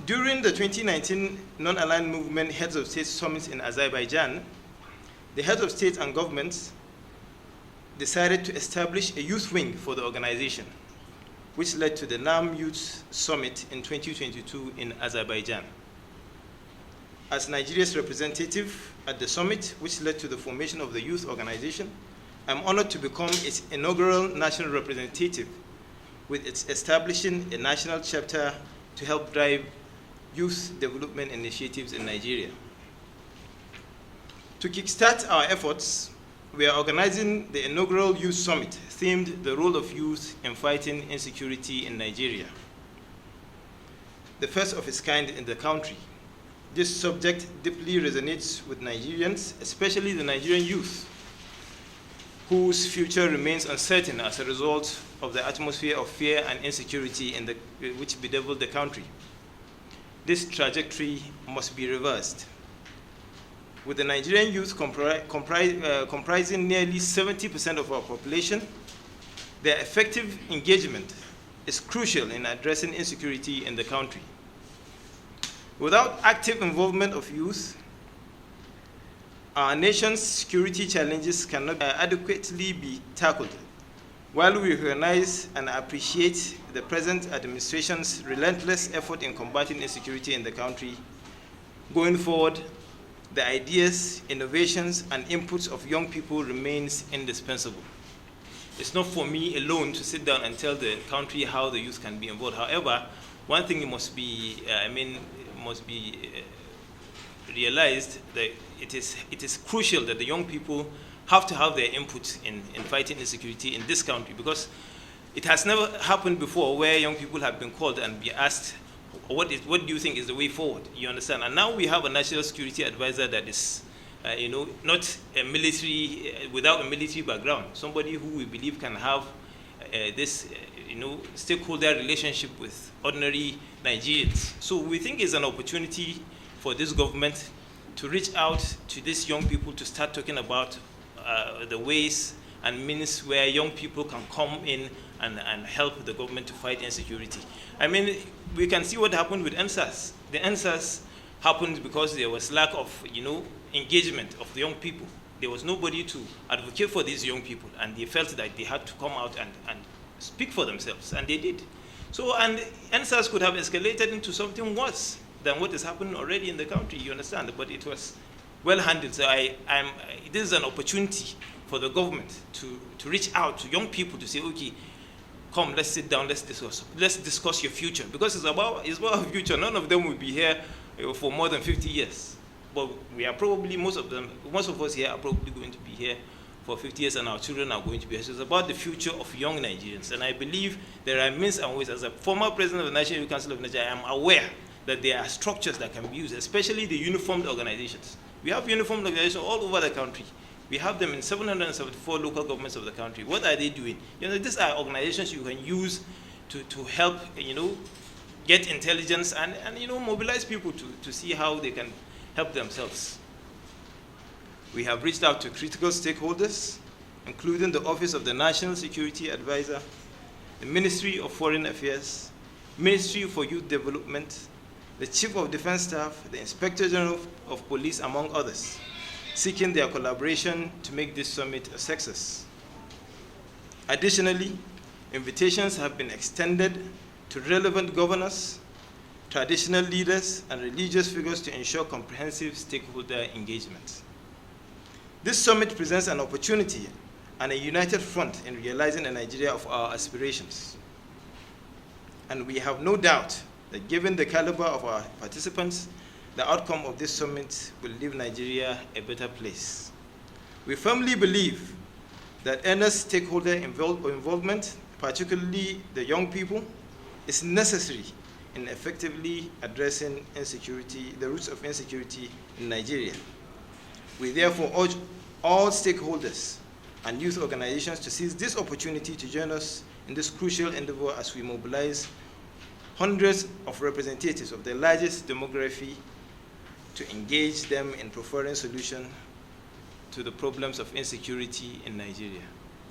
During the 2019 Non-Aligned Movement Heads of State Summit in Azerbaijan, the heads of state and governments decided to establish a youth wing for the organization, which led to the NAM Youth Summit in 2022 in Azerbaijan. As Nigeria's representative at the summit, which led to the formation of the youth organization, I'm honored to become its inaugural national representative, with its establishing a national chapter to help drive youth development initiatives in Nigeria. To kickstart our efforts, we are organizing the inaugural Youth Summit themed the role of youth in fighting insecurity in Nigeria, the first of its kind in the country. This subject deeply resonates with Nigerians, especially the Nigerian youth, whose future remains uncertain as a result of the atmosphere of fear and insecurity which bedeviled the country. This trajectory must be reversed. With the Nigerian youth comprising nearly 70% of our population, their effective engagement is crucial in addressing insecurity in the country. Without active involvement of youth, our nation's security challenges cannot adequately be tackled. While we recognize and appreciate the present administration's relentless effort in combating insecurity in the country, going forward, the ideas, innovations, and inputs of young people remains indispensable. It's not for me alone to sit down and tell the country how the youth can be involved. However, one thing must be, realized that it is crucial that the young people have to have their input in fighting insecurity in this country, because it has never happened before where young people have been called and be asked, what do you think is the way forward? You understand? And now we have a national security advisor that is, not a military, without a military background, somebody who we believe can have this, stakeholder relationship with ordinary Nigerians. So we think it's an opportunity for this government to reach out to these young people to start talking about the ways and means where young people can come in and help the government to fight insecurity. I mean, we can see what happened with NSAS. The NSAS happened because there was lack of, engagement of the young people. There was nobody to advocate for these young people, and they felt that they had to come out and speak for themselves, and they did. So, and NSAS could have escalated into something worse than what is happening already in the country, you understand, but it was well handled. So this is an opportunity for the government to reach out to young people to say, okay, come, let's sit down, let's discuss your future, because it's about our future. None of them will be here for more than 50 years. But we are probably, most of us here are probably going to be here for 50 years, and our children are going to be here. So it's about the future of young Nigerians. And I believe there are means and ways. As a former president of the National Youth Council of Nigeria, I am aware that there are structures that can be used, especially the uniformed organizations. We have uniformed organizations all over the country. We have them in 774 local governments of the country. What are they doing? These are organizations you can use to help, get intelligence and mobilize people to see how they can help themselves. We have reached out to critical stakeholders, including the Office of the National Security Advisor, the Ministry of Foreign Affairs, Ministry for Youth Development, the Chief of Defense Staff, the Inspector General of Police, among others, seeking their collaboration to make this summit a success. Additionally, invitations have been extended to relevant governors, traditional leaders, and religious figures to ensure comprehensive stakeholder engagement. This summit presents an opportunity and a united front in realizing a Nigeria of our aspirations. And we have no doubt that given the caliber of our participants, the outcome of this summit will leave Nigeria a better place. We firmly believe that earnest stakeholder involvement, particularly the young people, is necessary in effectively addressing insecurity, the roots of insecurity in Nigeria. We therefore urge all stakeholders and youth organizations to seize this opportunity to join us in this crucial endeavor as we mobilize hundreds of representatives of the largest demography to engage them in providing solutions to the problems of insecurity in Nigeria.